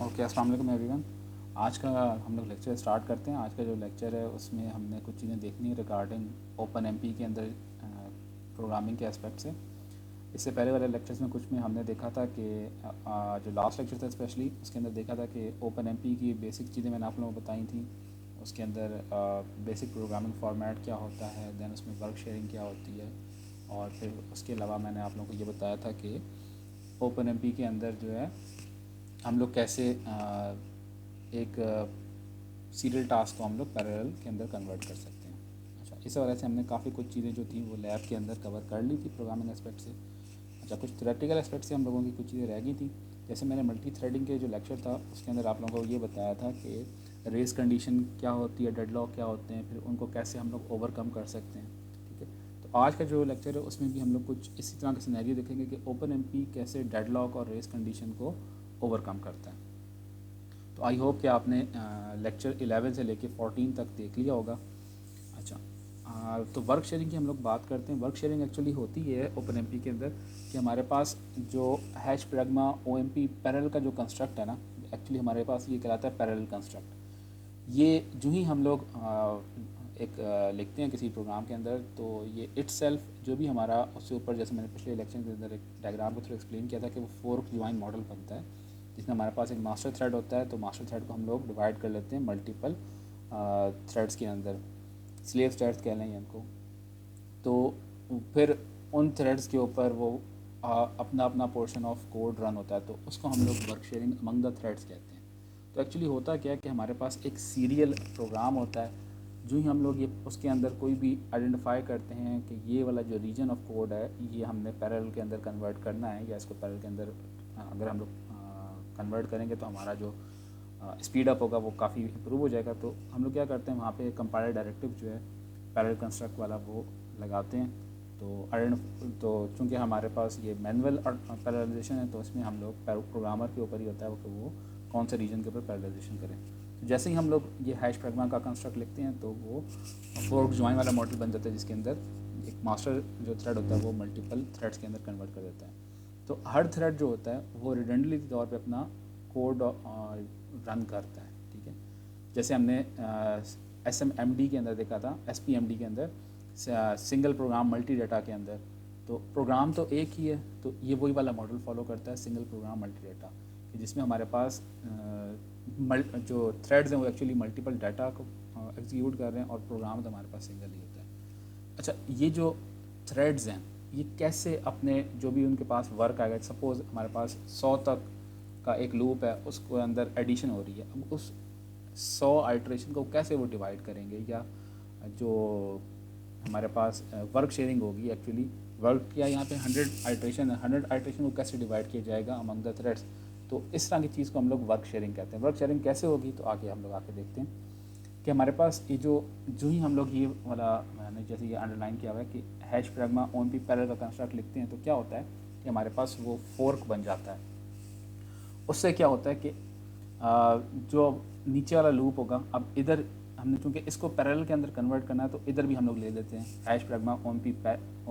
Okay, अस्सलाम वालेकुम everyone. आज का हम लोग लेक्चर स्टार्ट करते हैं। आज का जो लेक्चर है उसमें हमने कुछ चीज़ें देखनी है रिगार्डिंग ओपन एमपी के अंदर प्रोग्रामिंग के एस्पेक्ट से। इससे पहले वाले लेक्चर्स में कुछ में हमने देखा था कि जो लास्ट लेक्चर था स्पेशली उसके अंदर देखा था कि ओपन एमपी की बेसिक चीज़ें मैंने आप लोगों को बताई थी। उसके अंदर बेसिक प्रोग्रामिंग फॉर्मेट क्या होता है, दैन उसमें वर्क शेयरिंग क्या होती है, और फिर उसके अलावा मैंने आप लोगों को ये बताया था कि ओपन एमपी के अंदर जो है हम लोग कैसे एक सीरियल टास्क को हम लोग पैरेलल के अंदर कन्वर्ट कर सकते हैं। अच्छा, इस वजह से हमने काफ़ी कुछ चीज़ें जो थी वो लैब के अंदर कवर कर ली थी प्रोग्रामिंग एस्पेक्ट से। अच्छा, कुछ थ्योरेटिकल एस्पेक्ट से हम लोगों की कुछ चीज़ें रह गई थी। जैसे मैंने मल्टी थ्रेडिंग के जो लेक्चर था उसके अंदर आप लोगों को ये बताया था कि रेस कंडीशन क्या होती है, डेडलॉक क्या होते हैं, फिर उनको कैसे हम लोग ओवरकम कर सकते हैं। ठीक है, तो आज का जो लेक्चर है उसमें भी हम लोग कुछ इसी तरह के सिनेरियो देखेंगे कि ओपन एमपी कैसे डेडलॉक और रेस कंडीशन को ओवरकम करता है। तो आई होप कि आपने लेक्चर 11 से लेके 14 तक देख लिया होगा। अच्छा, तो वर्क शेयरिंग की हम लोग बात करते हैं। वर्क शेयरिंग एक्चुअली होती है ओपन एमपी के अंदर कि हमारे पास जो hash pragma O M P parallel का जो कंस्ट्रक्ट है ना, एक्चुअली हमारे पास ये कहलाता है पैरेलल कंस्ट्रक्ट। ये जो ही हम लोग एक लिखते हैं किसी प्रोग्राम के अंदर, तो ये इट्सेल्फ जो भी हमारा उससे ऊपर, जैसे मैंने पिछले लेक्चर के अंदर एक डायग्राम को थ्रू एक्सप्लेन किया था कि वो फोर्क ज्वाइन मॉडल बनता है, जिसमें हमारे पास एक मास्टर थ्रेड होता है। तो मास्टर थ्रेड को हम लोग डिवाइड कर लेते हैं मल्टीपल थ्रेड्स के अंदर, स्लेव थ्रेड्स कह लें इनको। तो फिर उन थ्रेड्स के ऊपर वो अपना अपना पोर्शन ऑफ कोड रन होता है, तो उसको हम लोग work sharing among the threads कहते हैं। तो एक्चुअली होता क्या है कि हमारे पास एक सीरियल प्रोग्राम होता है। जो ही हम लोग ये उसके अंदर कोई भी आइडेंटिफाई करते हैं कि ये वाला जो रीजन ऑफ कोड है ये हमने पैरेलल के अंदर कन्वर्ट करना है, या इसको पैरेलल के अंदर अगर हम लोग कन्वर्ट करेंगे तो हमारा जो स्पीड अप होगा वो काफ़ी इम्प्रूव हो जाएगा। तो हम लोग क्या करते हैं, वहाँ पे कंपाइलर डायरेक्टिव जो है पैरेलल कंस्ट्रक्ट वाला वो लगाते हैं। तो चूँकि हमारे पास ये मैनुअल पैरेललाइजेशन है, तो इसमें हम लोग प्रोग्रामर के ऊपर ही होता है कि वो कौन से रीजन के ऊपर पैरेललाइजेशन करें। तो जैसे ही हम लोग ये हैश प्रैग्मा का कंस्ट्रक्ट लिखते हैं तो वो फोर्क ज्वाइन वाला मॉडल बन जाता है, जिसके अंदर एक मास्टर जो थ्रेड होता है वो मल्टीपल थ्रेड्स के अंदर कन्वर्ट कर देता है। तो हर थ्रेड जो होता है वो रिडंडली तौर पे अपना कोड रन करता है। ठीक है, जैसे हमने SMMD के अंदर देखा था, SPMD के अंदर सिंगल प्रोग्राम मल्टी डाटा के अंदर, तो प्रोग्राम तो एक ही है, तो ये वही वाला मॉडल फॉलो करता है सिंगल प्रोग्राम मल्टी डाटा, कि जिसमें हमारे पास जो थ्रेड्स हैं वो एक्चुअली मल्टीपल डाटा को एग्जीक्यूट कर रहे हैं, और प्रोग्राम तो हमारे पास सिंगल ही होता है। अच्छा, ये जो थ्रेड्स हैं ये कैसे अपने जो भी उनके पास वर्क आएगा, सपोज़ हमारे पास 100 तक का एक लूप है, उसको अंदर एडिशन हो रही है, अब उस 100 आइट्रेशन को कैसे वो डिवाइड करेंगे, या जो हमारे पास वर्क शेयरिंग होगी, एक्चुअली वर्क किया यहाँ पे 100 आइट्रेशन है, 100 आइट्रेशन को कैसे डिवाइड किया जाएगा अमंग द थ्रेड्स। तो इस तरह की चीज़ को हम लोग वर्क शेयरिंग कहते हैं। वर्क शेयरिंग कैसे होगी तो आगे हम लोग आके देखते हैं कि हमारे पास ये जो ही हम लोग ये वाला, मैंने जैसे ये अंडरलाइन किया हुआ है कि hash pragma own P parallel का कंस्ट्रक्ट लिखते हैं, तो क्या होता है कि हमारे पास वो फोर्क बन जाता है। उससे क्या होता है कि जो नीचे वाला लूप होगा, अब इधर हमने चूँकि इसको पैरेलल के अंदर कन्वर्ट करना है, तो इधर भी हम लोग ले लेते हैं hash pragma O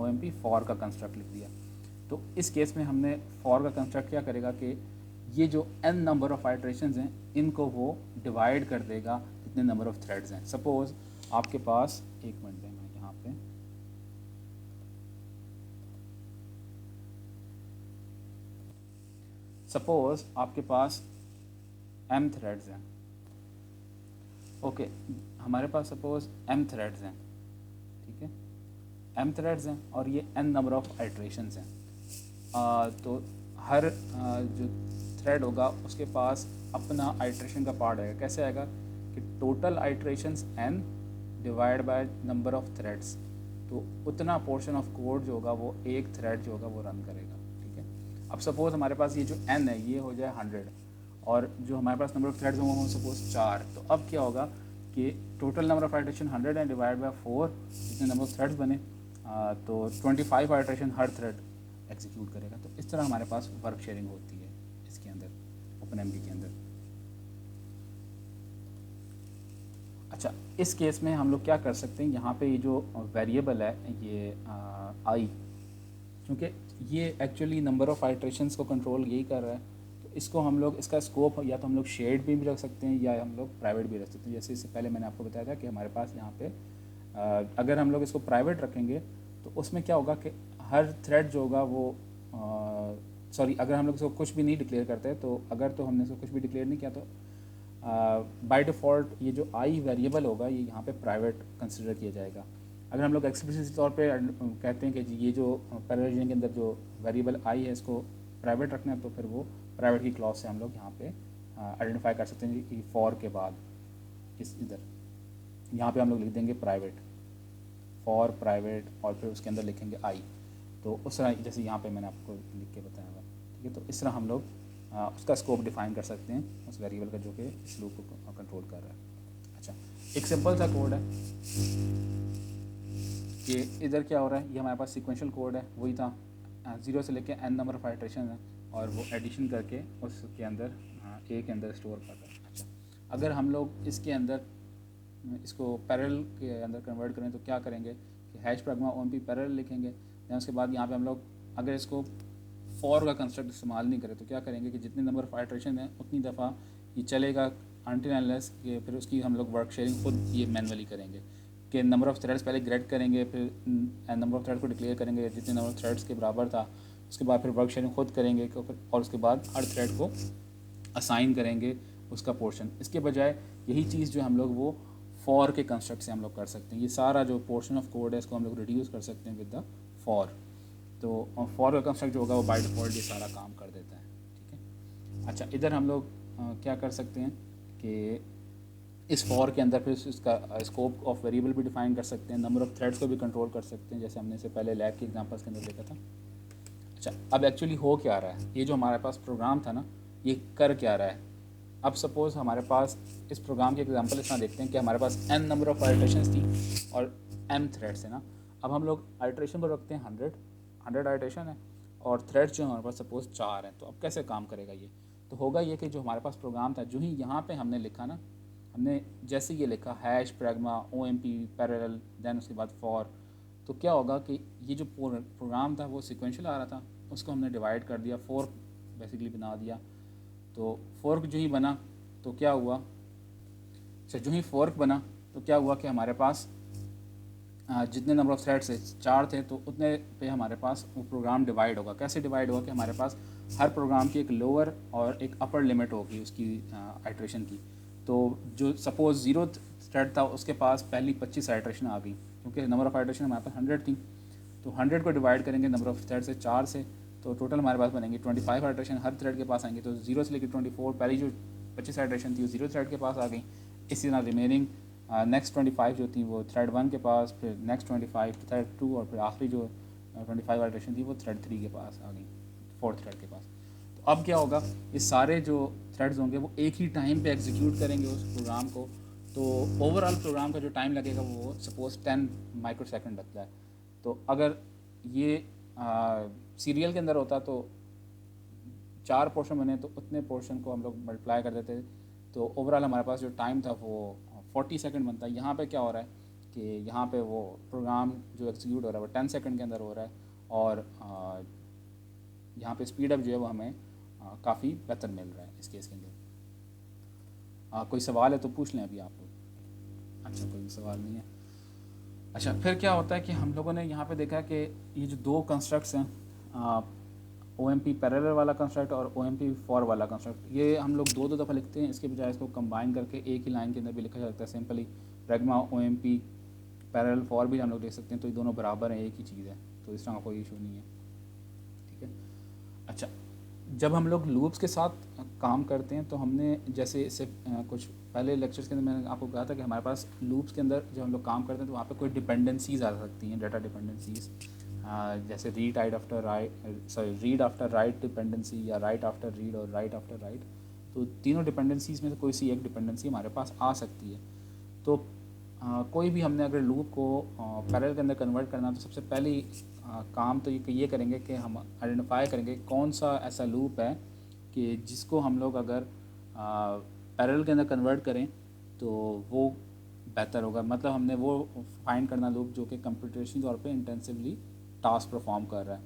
M P for का कंस्ट्रक्ट लिख दिया। तो इस केस में हमने फॉर का कंस्ट्रक्ट क्या करेगा कि ये जो n नंबर ऑफ आइट्रेशंस हैं इनको वो डिवाइड कर देगा जितने नंबर ऑफ थ्रेड्स हैं। सपोज़ आपके पास, एक मिनट दें मैं यहाँ पे, सपोज़ आपके पास m थ्रेड्स हैं। ओके, हमारे पास सपोज़ m थ्रेड्स हैं। ठीक है, m थ्रेड्स हैं और ये n नंबर ऑफ आइट्रेशंस हैं। तो हर जो थ्रेड होगा उसके पास अपना आइट्रेशन का पार्ट आएगा। कैसे आएगा कि total iterations n divide by number of threads, तो उतना पोर्शन ऑफ कोड जो होगा वो एक थ्रेड जो होगा वो रन करेगा। ठीक है, अब सपोज़ हमारे पास ये जो n है ये हो जाए 100, और जो हमारे पास नंबर ऑफ थ्रेड्स होंगे वो सपोज 4। तो अब क्या होगा कि टोटल नंबर ऑफ आइट्रेशन 100 है, डिवाइड बाय 4 जितने नंबर ऑफ थ्रेड्स बने, तो 25 आइट्रेशन हर थ्रेड एग्जीक्यूट करेगा। तो इस तरह हमारे पास वर्क शेयरिंग होती है इसके अंदर, ओपन एमपी के अंदर। अच्छा, इस केस में हम लोग क्या कर सकते हैं, यहाँ पे ये जो वेरिएबल है ये आई, क्योंकि ये एक्चुअली नंबर ऑफ आइट्रेशंस को कंट्रोल यही कर रहा है, तो तो इसको हम लोग, इसका स्कोप या तो हम लोग शेड भी रख सकते हैं या हम लोग प्राइवेट भी रख सकते हैं। जैसे इससे पहले मैंने आपको बताया था कि हमारे पास यहाँ पे अगर हम लोग इसको प्राइवेट रखेंगे तो उसमें क्या होगा कि हर थ्रेड जो होगा वो सॉरी, अगर हम लोग इसको कुछ भी नहीं डिक्लेयर करते तो अगर तो हमने इसको कुछ भी डिक्लेयर नहीं किया तो बाय डिफ़ॉल्ट ये जो आई वेरिएबल होगा ये यहाँ पे प्राइवेट कंसिडर किया जाएगा। अगर हम लोग एक्सप्लिसिट तौर पे कहते हैं कि जी ये जो पैरेलल रीजन के अंदर जो वेरिएबल आई है इसको प्राइवेट रखना है तो फिर वो प्राइवेट की क्लॉज से हम लोग यहाँ पे आइडेंटिफाई कर सकते हैं कि फॉर के बाद इस इधर यहाँ पे हम लोग लिख देंगे प्राइवेट, फॉर प्राइवेट, और फिर उसके अंदर लिखेंगे आई। तो उस तरह जैसे यहाँ पे मैंने आपको लिख के बताया हुआ, ठीक है। तो इस तरह हम लोग उसका स्कोप डिफाइन कर सकते हैं उस वेरिएबल का जो कि इस लूप को कंट्रोल कर रहा है। अच्छा, एक सिंपल सा कोड है कि इधर क्या हो रहा है, ये हमारे पास सीक्वेंशियल कोड है, वही था 0 से लेके n नंबर ऑफ आइटरेशन है और वो एडिशन करके उसके अंदर ए के अंदर स्टोर कर रहा है। अच्छा, अगर हम लोग इसके अंदर इसको पैरेलल के अंदर कन्वर्ट करें तो क्या करेंगे कि हैश प्रगमा ओएमपी पैरेलल लिखेंगे। दैन उसके बाद यहाँ पे हम लोग अगर इसको फॉर का कंस्ट्रक्ट इस्तेमाल नहीं करें तो क्या करेंगे कि जितने नंबर ऑफ आइटरेशन है उतनी दफ़ा ये चलेगा अनटिल अनलेस कि फिर उसकी हम लोग वर्क शेयरिंग खुद ये मैनुअली करेंगे कि नंबर ऑफ़ थ्रेड्स पहले ग्रेड करेंगे, फिर नंबर ऑफ़ थ्रेड को डिक्लेयर करेंगे जितने नंबर ऑफ थ्रेड्स के बराबर था, उसके बाद फिर वर्क शेयरिंग खुद करेंगे और उसके बाद हर थ्रेड को असाइन करेंगे उसका पोर्शन। इसके बजाय यही चीज़ जो हम लोग वो फॉर के कंस्ट्रक्ट से हम लोग कर सकते हैं। ये सारा जो पोर्शन ऑफ कोड है इसको हम लोग रिड्यूस कर सकते हैं विद द फॉर। तो फॉर का कंस्ट्रक्ट जो होगा वो बाय डिफ़ॉल्ट ये सारा काम कर देता है, ठीक है। अच्छा, इधर हम लोग क्या कर सकते हैं कि इस फॉर के अंदर फिर इसका स्कोप ऑफ वेरिएबल भी डिफाइन कर सकते हैं, नंबर ऑफ थ्रेड्स को भी कंट्रोल कर सकते हैं, जैसे हमने इससे पहले लैब के एग्जांपल्स के अंदर देखा था। अच्छा, अब एक्चुअली हो क्या रहा है, ये जो हमारे पास प्रोग्राम था ना ये कर क्या रहा है। अब सपोज़ हमारे पास इस प्रोग्राम के एग्जांपल इस तरह देखते हैं कि हमारे पास n नंबर ऑफ आइटरेशंस थी और m थ्रेड्स है ना। अब हम लोग आइटरेशन पर रखते हैं 100 आइटरेशन है और थ्रेड्स जो हमारे पास सपोज़ 4 हैं। तो अब कैसे काम करेगा ये, तो होगा ये कि जो हमारे पास प्रोग्राम था, जो ही यहाँ पे हमने लिखा ना, हमने जैसे ये लिखा hash pragma OMP parallel then उसके बाद फॉर, तो क्या होगा कि ये जो प्रोग्राम था वो सीक्वेंशियल आ रहा था, उसको हमने डिवाइड कर दिया, फोर्क बेसिकली बना दिया। तो फोर्क जो ही बना तो क्या हुआ, अच्छा जो ही फोर्क बना तो क्या हुआ कि हमारे पास जितने नंबर ऑफ थ्रेड्स थे 4 थे तो उतने पे हमारे पास वो प्रोग्राम डिवाइड होगा। कैसे डिवाइड होगा कि हमारे पास हर प्रोग्राम की एक लोअर और एक अपर लिमिट होगी उसकी आइटरेशन की। तो जो सपोज़ 0 थ्रेड था उसके पास पहली 25 आइटरेशन आ गई, क्योंकि नंबर ऑफ़ आइटरेशन हमारे पास 100 थी। तो 100 को डिवाइड करेंगे नंबर ऑफ़ थ्रेड से 4 से, तो टोटल हमारे पास बनेंगे 25 आइटरेशन हर थ्रेड के पास आएंगे। तो 0 से लेकर 24 पहली जो 25 आइटरेशन थी वो 0 थ्रेड के पास आ गई। इसी तरह रिमेनिंग नेक्स्ट 25 जो थी वो थ्रेड 1 के पास, फिर नेक्स्ट 25 थ्रेड 2 और फिर आखिरी जो 25 आइटरेशन थी वो थ्रेड 3 के पास आ गई, 4th थ्रेड के पास। तो अब क्या होगा, ये सारे जो थ्रेड्स होंगे वो एक ही टाइम पे एग्जीक्यूट करेंगे उस प्रोग्राम को। तो ओवरऑल प्रोग्राम का जो टाइम लगेगा वो सपोज़ 10 माइक्रोसेकंड लगता है। तो अगर ये सीरियल के अंदर होता तो 4 पोर्शन बने तो उतने पोर्शन को हम लोग मल्टीप्लाई कर देते, तो ओवरऑल हमारे पास जो टाइम था वो 40 सेकंड बनता है। यहाँ पे क्या हो रहा है कि यहाँ पे वो प्रोग्राम जो एग्जीक्यूट हो रहा है वो 10 सेकंड के अंदर हो रहा है और यहाँ पे स्पीड अप जो है वो हमें काफ़ी बेहतर मिल रहा है इस केस के अंदर। कोई सवाल है तो पूछ लें अभी आप लोग। अच्छा, कोई सवाल नहीं है। अच्छा, फिर क्या होता है कि हम लोगों ने यहाँ पे देखा कि ये जो दो कंस्ट्रक्ट्स हैं OMP पैरेलल वाला कंस्ट्रक्ट और OMP फॉर वाला कंस्ट्रक्ट, ये हम लोग दो दफ़ा लिखते हैं, इसके बजाय इसको कंबाइन करके एक ही लाइन के अंदर भी लिखा जा सकता है simply pragma OMP parallel for भी हम लोग देख सकते हैं। तो ये दोनों बराबर हैं, एक ही चीज़ है, तो इस तरह का कोई इशू नहीं है, ठीक है। अच्छा, जब हम लोग लूप्स के साथ काम करते हैं तो हमने जैसे इससे कुछ पहले लेक्चर्स के अंदर मैंने आपको कहा था कि हमारे पास लूप्स के अंदर जब हम लोग काम करते हैं तो वहाँ पे कोई डिपेंडेंसीज आ सकती हैं, डाटा डिपेंडेंसीज, जैसे रीड आफ्टर राइट डिपेंडेंसी या राइट आफ्टर रीड और राइट आफ्टर राइट। तो तीनों डिपेंडेंसीज में से कोई सी एक डिपेंडेंसी हमारे पास आ सकती है। तो कोई भी हमने अगर लूप को पैरेलल के अंदर कन्वर्ट करना तो सबसे पहली काम तो ये करेंगे कि हम आइडेंटिफाई करेंगे कौन सा ऐसा लूप है कि जिसको हम लोग अगर पैरेलल के अंदर कन्वर्ट करें तो वो बेहतर होगा। मतलब हमने वो फाइंड करना लूप जो कि कंप्यूटेशनल तौर पे इंटेंसिवली टास्क परफॉर्म कर रहा है,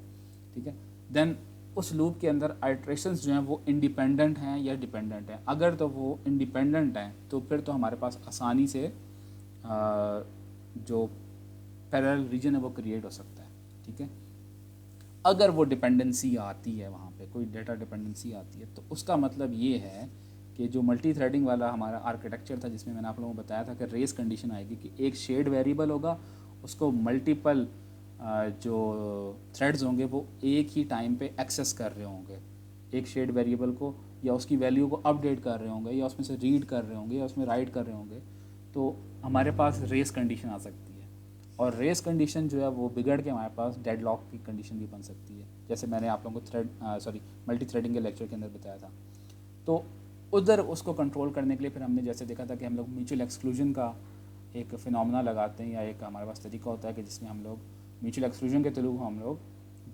ठीक है। देन उस लूप के अंदर आइट्रेशंस जो हैं वो इंडिपेंडेंट हैं या डिपेंडेंट हैं। अगर तो वो इंडिपेंडेंट हैं तो फिर तो हमारे पास आसानी से जो पैरेलल रीजन है वो क्रिएट हो सकता है, ठीक है। अगर वो डिपेंडेंसी आती है, वहाँ पे कोई डेटा डिपेंडेंसी आती है, तो उसका मतलब ये है कि जो मल्टी थ्रेडिंग वाला हमारा आर्किटेक्चर था, जिसमें मैंने आप लोगों को बताया था कि रेस कंडीशन आएगी कि एक शेड वेरिएबल होगा, उसको मल्टीपल जो थ्रेड्स होंगे वो एक ही टाइम पे एक्सेस कर रहे होंगे एक शेड वेरिएबल को, या उसकी वैल्यू को अपडेट कर रहे होंगे, या उसमें से रीड कर रहे होंगे, या उसमें राइट कर रहे होंगे। तो हमारे पास रेस कंडीशन आ सकती है, और रेस कंडीशन जो है वो बिगड़ के हमारे पास डेडलॉक की कंडीशन भी बन सकती है, जैसे मैंने आप लोगों को मल्टी थ्रेडिंग के लेक्चर के अंदर बताया था। तो उधर उसको कंट्रोल करने के लिए फिर हमने जैसे देखा था कि हम लोग म्यूचुअल एक्सक्लूजन का एक फिनोमेना लगाते हैं, या एक हमारे पास तरीका होता है कि जिसमें हम लोग म्यूचुअल एक्सक्लूजन के थ्रू हम लोग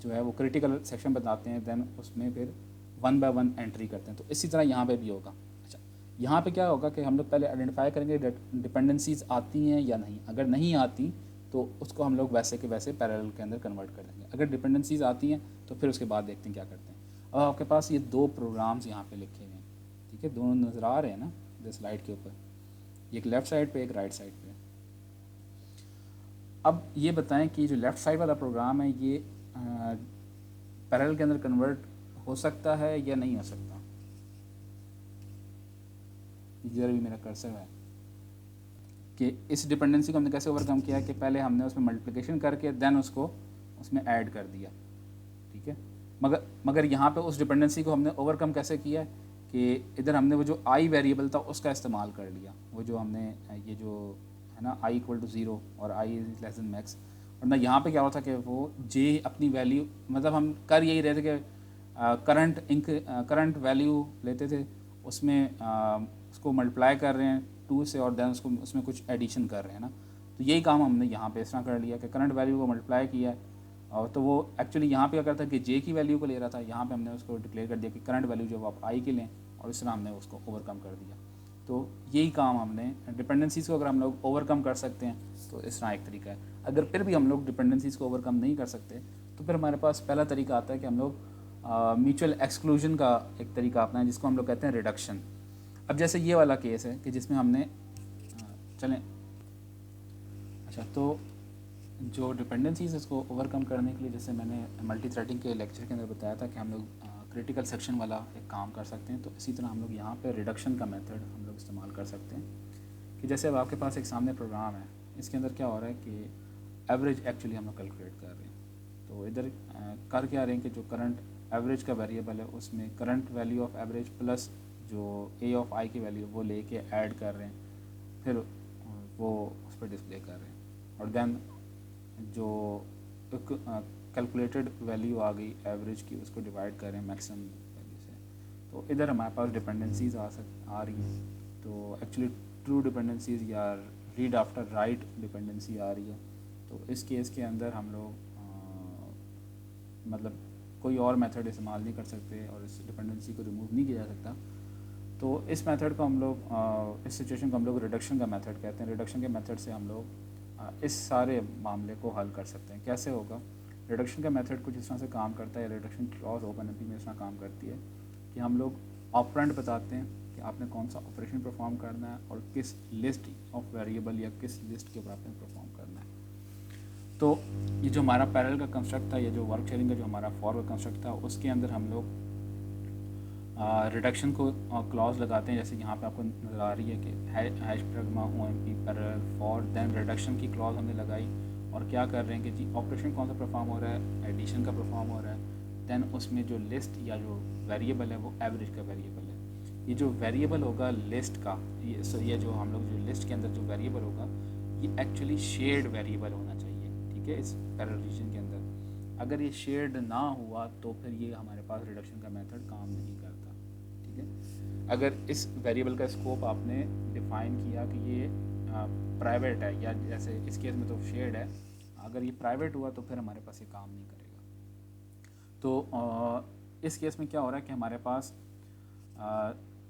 जो है वो क्रिटिकल सेक्शन बताते हैं, देन उसमें फिर 1 बाय 1 एंट्री करते हैं। तो इसी तरह यहाँ पे भी होगा। अच्छा, यहाँ पे क्या होगा कि हम लोग पहले आइडेंटिफाई करेंगे डिपेंडेंसीज आती हैं या नहीं। अगर नहीं आती तो उसको हम लोग वैसे के वैसे पैरेलल के अंदर कन्वर्ट कर देंगे। अगर डिपेंडेंसीज आती हैं तो फिर उसके बाद देखते हैं क्या करते हैं। अब आपके पास ये 2 प्रोग्राम्स यहाँ पे लिखे हुए हैं, ठीक है, दोनों नज़र आ रहे हैं ना इस स्लाइड के ऊपर, एक लेफ़्ट साइड पे एक राइट साइड पे। अब ये बताएं कि जो लेफ़्ट साइड वाला प्रोग्राम है ये पैरेलल के अंदर कन्वर्ट हो सकता है या नहीं हो सकता। इधर भी मेरा कर्सर है कि इस डिपेंडेंसी को हमने कैसे ओवरकम किया कि पहले हमने उसमें मल्टीप्लिकेशन करके देन उसको उसमें ऐड कर दिया, ठीक है। मगर यहाँ पे उस डिपेंडेंसी को हमने ओवरकम कैसे किया कि इधर हमने वो जो आई वेरिएबल था उसका इस्तेमाल कर लिया। वो जो हमने ये जो है ना i = 0 और i < max, और ना यहाँ पे क्या होता कि वो j अपनी वैल्यू, मतलब हम कर यही रहे थे कि करंट वैल्यू लेते थे, उसमें उसको मल्टीप्लाई कर रहे हैं 2 से, और देन उसको उसमें कुछ एडिशन कर रहे हैं ना। तो यही काम हमने यहाँ पे इस तरह कर लिया कि करंट वैल्यू को मल्टीप्लाई किया, और तो वो एक्चुअली यहाँ पे क्या करता है कि जे की वैल्यू को ले रहा था, यहाँ पे हमने उसको डिक्लेयर कर दिया कि करंट वैल्यू जो आप आई की लें, और इस तरह हमने उसको ओवरकम कर दिया। तो यही काम हमने डिपेंडेंसीज़ को अगर हम लोग ओवरकम कर सकते हैं तो इस तरह एक तरीका है। अगर फिर भी हम लोग डिपेंडेंसीज़ को ओवरकम नहीं कर सकते तो फिर हमारे पास पहला तरीका आता है कि हम लोग म्यूचुअल एक्सक्लूजन का एक तरीका अपनाएं, जिसको हम लोग कहते हैं रिडक्शन। अब जैसे ये वाला केस है कि जिसमें हमने चलें, अच्छा, तो जो डिपेंडेंसीज इसको ओवरकम करने के लिए, जैसे मैंने मल्टी थ्रेडिंग के लेक्चर के अंदर बताया था कि हम लोग क्रिटिकल सेक्शन वाला एक काम कर सकते हैं, तो इसी तरह हम लोग यहाँ पे रिडक्शन का मेथड हम लोग इस्तेमाल कर सकते हैं। कि जैसे अब आपके पास एक सामने प्रोग्राम है, इसके अंदर क्या हो रहा है कि एवरेज एक्चुअली हम लोग कैलकुलेट कर रहे हैं। तो इधर कर क्या रहे हैं कि जो करंट एवरेज का वेरिएबल है उसमें current value of average plus जो ए ऑफ आई की वैल्यू वो लेके ऐड कर रहे हैं, फिर वो उस पर डिस्प्ले कर रहे हैं, और देन जो कैलकुलेटेड वैल्यू आ गई एवरेज की उसको डिवाइड कर रहे हैं मैक्सिमम वैल्यू से। तो इधर हमारे पास डिपेंडेंसीज आ रही हैं। तो एक्चुअली ट्रू डिपेंडेंसीज या रीड आफ्टर राइट डिपेंडेंसी आ रही है। तो इस केस के अंदर हम लोग मतलब कोई और मेथड इस्तेमाल नहीं कर सकते और इस डिपेंडेंसी को रिमूव नहीं किया जा सकता। तो इस मेथड को हम लोग इस सिचुएशन को हम लोग रिडक्शन का मेथड कहते हैं। रिडक्शन के मेथड से हम लोग इस सारे मामले को हल कर सकते हैं। कैसे होगा? रिडक्शन का मेथड कुछ इस तरह से काम करता है, रिडक्शन क्लॉज ओपनएमपी में इस तरह काम करती है कि हम लोग ऑपरेंड बताते हैं कि आपने कौन सा ऑपरेशन परफॉर्म करना है और किस लिस्ट ऑफ वेरिएबल या किस लिस्ट के ऊपर आपने परफॉर्म करना है। तो ये जो हमारा पैरेलल का कंस्ट्रक्ट था, ये जो वर्क शेयरिंग का जो हमारा फॉर का कंस्ट्रक्ट था, उसके अंदर हम लोग रिडक्शन को क्लॉज लगाते हैं। जैसे यहाँ पे आपको नज़र आ रही है कि hash pragma OMP parallel for, then reduction की क्लॉज हमने लगाई और क्या कर रहे हैं कि जी ऑपरेशन कौन सा परफॉर्म हो रहा है, एडिशन का परफॉर्म हो रहा है, देन उसमें जो लिस्ट या जो वेरिएबल है वो एवरेज का वेरिएबल है। ये जो वेरिएबल होगा लिस्ट का, ये जो हम लोग जो लिस्ट के अंदर जो वेरिएबल होगा ये एक्चुअली शेयर्ड वेरिएबल होना चाहिए, ठीक है, इस पैरेलल रीजन के अंदर। अगर ये शेयर्ड ना हुआ तो फिर ये हमारे पास रिडक्शन का मेथड काम नहीं करता, ठीक है। अगर इस वेरिएबल का स्कोप आपने डिफाइन किया कि ये प्राइवेट है, या जैसे इस केस में तो शेयर्ड है, अगर ये प्राइवेट हुआ तो फिर हमारे पास ये काम नहीं करेगा। तो इस केस में क्या हो रहा है कि हमारे पास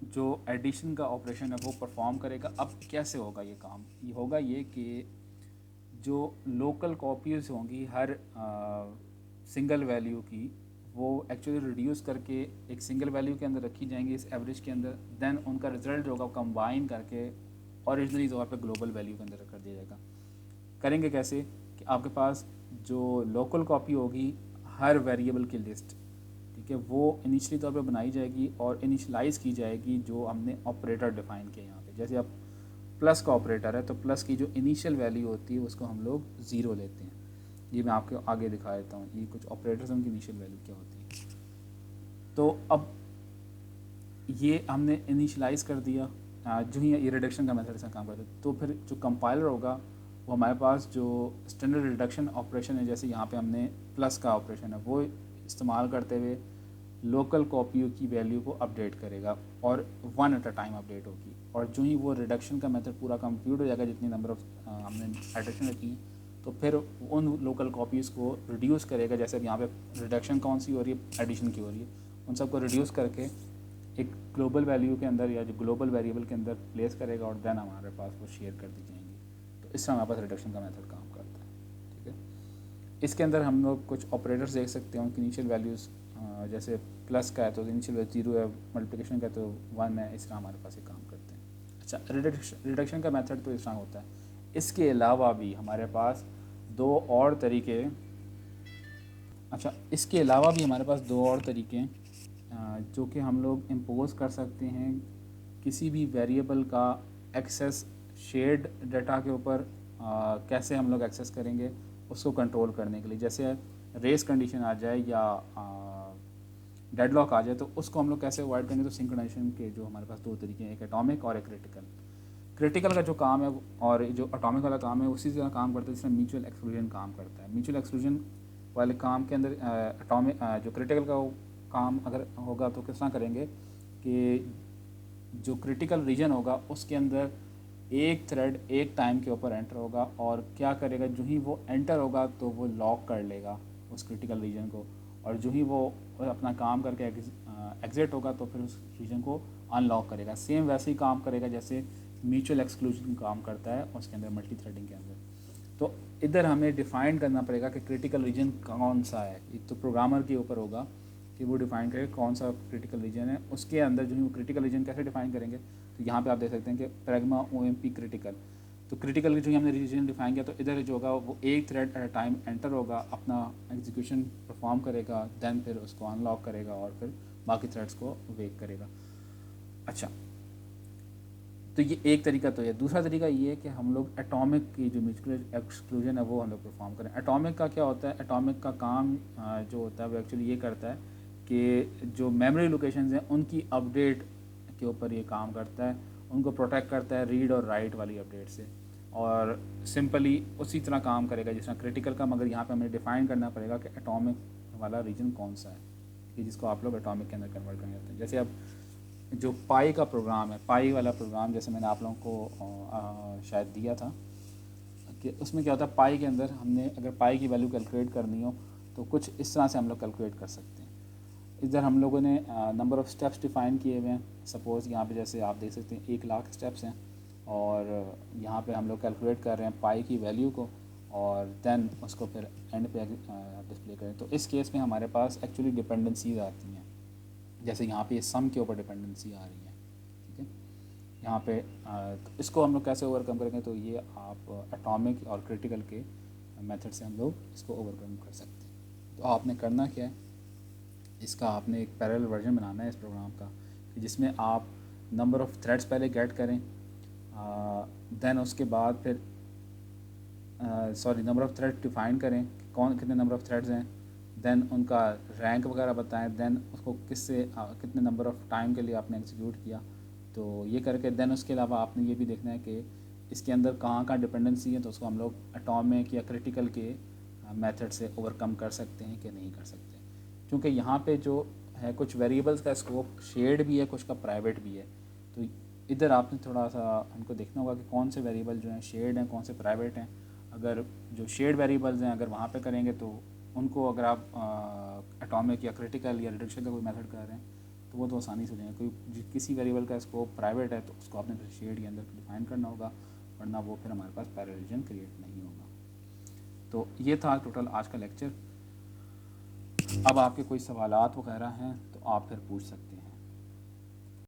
जो एडिशन का ऑपरेशन है वो परफॉर्म करेगा। अब कैसे होगा ये काम? ये होगा ये कि जो लोकल कॉपीज़ होंगी हर सिंगल वैल्यू की, वो एक्चुअली रिड्यूस करके एक सिंगल वैल्यू के अंदर रखी जाएंगी इस एवरेज के अंदर, देन उनका रिजल्ट जो होगा कंबाइन करके ओरिजिनली तौर पे ग्लोबल वैल्यू के अंदर कर दिया जाएगा। करेंगे कैसे कि आपके पास जो लोकल कॉपी होगी हर वेरिएबल की लिस्ट, ठीक है, वो इनिशियली तौर पे बनाई जाएगी और इनिशलाइज की जाएगी जो हमने ऑपरेटर डिफाइन किया यहाँ पे। जैसे अब प्लस का ऑपरेटर है तो प्लस की जो इनिशियल वैल्यू होती है उसको हम लोग ज़ीरो लेते हैं। ये मैं आपको आगे दिखा देता हूँ, ये कुछ ऑपरेटर्स उनकी इनिशियल वैल्यू क्या होती है। तो अब ये हमने इनिशलाइज कर दिया, जो ही ये रिडक्शन का मेथड से काम करता है, तो फिर जो कंपाइलर होगा वो हमारे पास जो स्टैंडर्ड रिडक्शन ऑपरेशन है, जैसे यहाँ पे हमने प्लस का ऑपरेशन है वो इस्तेमाल करते हुए लोकल कॉपियों की वैल्यू को अपडेट करेगा और one at a time update होगी। और जो ही वो रिडक्शन का मेथड पूरा कंप्यूट हो जाएगा, जितनी नंबर ऑफ हमने एडिशन रखी, तो फिर उन लोकल कॉपीज़ को रिड्यूस करेगा। जैसे अब यहाँ पे रिडक्शन कौन सी हो रही है, एडिशन की हो रही है, उन सबको रिड्यूस करके एक ग्लोबल वैल्यू के अंदर या जो ग्लोबल वेरिएबल के अंदर प्लेस करेगा और देन हमारे पास वो शेयर कर दी जाएंगी। तो इस तरह हमारे पास रिडक्शन का मेथड काम करता है, ठीक है। इसके अंदर हम लोग कुछ ऑपरेटर्स देख सकते हैं, उनकी इनिशियल वैल्यूज़, जैसे प्लस का है तो इनिशियल वैल्यू जीरो है, मल्टीप्लिकेशन का तो वन है, इस तरह हमारे पास ये काम करते हैं। अच्छा, रिडक्शन का मेथड तो इस तरह होता है। इसके अलावा भी हमारे पास दो और तरीके इसके अलावा भी हमारे पास दो और तरीके हैं जो कि हम लोग इम्पोज कर सकते हैं किसी भी वेरिएबल का एक्सेस शेयर्ड डाटा के ऊपर। कैसे हम लोग एक्सेस करेंगे उसको कंट्रोल करने के लिए, जैसे रेस कंडीशन आ जाए या डेडलॉक आ जाए तो उसको हम लोग कैसे अवॉइड करेंगे। तो सिंक्रोनाइजेशन के जो हमारे पास दो तरीके हैं, एक एटॉमिक और एक क्रिटिकल। क्रिटिकल का जो काम है और जो एटॉमिक वाला काम है उसी तरह काम करता है जिसमें म्यूचुअल एक्सक्लूजन काम करता है। म्यूचुअल एक्सक्लूजन वाले काम के अंदर एटॉमिक जो क्रिटिकल का काम अगर होगा तो किस तरह करेंगे कि जो क्रिटिकल रीजन होगा उसके अंदर एक थ्रेड एक टाइम के ऊपर एंटर होगा और क्या करेगा, जो ही वो एंटर होगा तो वो लॉक कर लेगा उस क्रिटिकल रीजन को, और जो ही वो अपना काम करके एग्जिट होगा तो फिर उस रीजन को अनलॉक करेगा। सेम वैसे ही काम करेगा जैसे म्यूचुअल एक्सक्लूजन काम करता है उसके अंदर, मल्टी थ्रेडिंग के अंदर। तो इधर हमें डिफ़ाइन करना पड़ेगा कि क्रिटिकल रीजन कौन सा है। एक तो प्रोग्रामर के ऊपर होगा कि वो डिफ़ाइन करेगा कौन सा क्रिटिकल रीजन है, उसके अंदर जो है वो क्रिटिकल रीजन कैसे डिफ़ाइन करेंगे। तो यहाँ पे आप देख सकते हैं कि प्रैग्मा OMP क्रिटिकल, तो क्रिटिकल जो हमने रीजन डिफाइन किया, तो इधर जो होगा वो एक thread at a time enter होगा, अपना एग्जीक्यूशन परफॉर्म करेगा, देन फिर उसको अनलॉक करेगा और फिर बाकी थ्रेड्स को वेट करेगा। अच्छा, तो ये एक तरीका तो है। दूसरा तरीका ये है कि हम लोग एटॉमिक की जो म्यूचुअल एक्सक्लूजन है वो हम लोग परफॉर्म करें। एटॉमिक का क्या होता है, एटॉमिक का काम जो होता है वो एक्चुअली ये करता है कि जो मेमोरी लोकेशंस हैं उनकी अपडेट के ऊपर ये काम करता है, उनको प्रोटेक्ट करता है रीड और राइट वाली अपडेट से। और सिंपली उसी तरह काम करेगा जिस तरह क्रिटिकल का, मगर यहाँ पे हमें डिफ़ाइन करना पड़ेगा कि एटॉमिक वाला रीजन कौन सा है कि जिसको आप लोग एटॉमिक के अंदर कन्वर्ट करना चाहते हैं। जैसे अब जो पाई का प्रोग्राम है, पाई वाला प्रोग्राम जैसे मैंने आप लोगों को शायद दिया था कि उसमें क्या होता है, पाई के अंदर हमने अगर पाई की वैल्यू कैलकुलेट करनी हो तो कुछ इस तरह से हम लोग कैलकुलेट कर सकते हैं। इधर हम लोगों ने नंबर ऑफ़ स्टेप्स डिफ़ाइन किए हुए हैं। सपोज़ यहाँ पे जैसे आप देख सकते हैं 1,00,000 स्टेप्स हैं और यहाँ पे हम लोग कैलकुलेट कर रहे हैं पाई की वैल्यू को और देन उसको फिर एंड पे डिस्प्ले करें। तो इस केस में हमारे पास एक्चुअली डिपेंडेंसीज आती हैं, जैसे यहाँ पे सम के ऊपर डिपेंडेंसी आ रही है, ठीक है। यहाँ पे तो इसको हम लोग कैसे ओवरकम करेंगे, तो ये आप एटॉमिक और क्रिटिकल के मेथड से हम लोग इसको ओवरकम कर सकते हैं। तो आपने करना क्या है, इसका आपने एक पैरेलल वर्जन बनाना है इस प्रोग्राम का कि जिसमें आप नंबर ऑफ़ थ्रेड्स पहले गेट करें, देन उसके बाद फिर नंबर ऑफ़ थ्रेड डिफ़ाइन करें कौन कितने नंबर ऑफ़ थ्रेड्स हैं, देन उनका रैंक वगैरह बताएं, देन उसको किससे कितने नंबर ऑफ़ टाइम के लिए आपने एग्जीक्यूट किया। तो ये करके देन उसके अलावा आपने ये भी देखना है कि इसके अंदर कहाँ डिपेंडेंसी है, तो उसको हम लोग एटॉमिक या क्रिटिकल के मेथड से ओवरकम कर सकते हैं कि नहीं कर सकते। क्योंकि यहाँ पे जो है कुछ वेरिएबल्स का स्कोप शेयर्ड भी है, कुछ का प्राइवेट भी है। तो इधर आपने थोड़ा सा हमको देखना होगा कि कौन से वेरिएबल जो हैं शेयर्ड हैं, कौन से प्राइवेट हैं। अगर जो शेयर्ड वेरिएबल्स हैं अगर वहाँ पे करेंगे तो उनको अगर आप एटॉमिक या क्रिटिकल या रिडक्शन का कोई मेथड कर रहे हैं तो वो तो आसानी से हो जाएगा। कोई किसी वेरिएबल का स्कोप प्राइवेट है तो उसको आपने फिर शेयर्ड के अंदर डिफाइन करना होगा, वरना वो फिर हमारे पास पैरेललिज्म क्रिएट नहीं होगा। तो ये था टोटल आज का लेक्चर। अब आपके कोई सवालात वगैरह हैं तो आप फिर पूछ सकते हैं।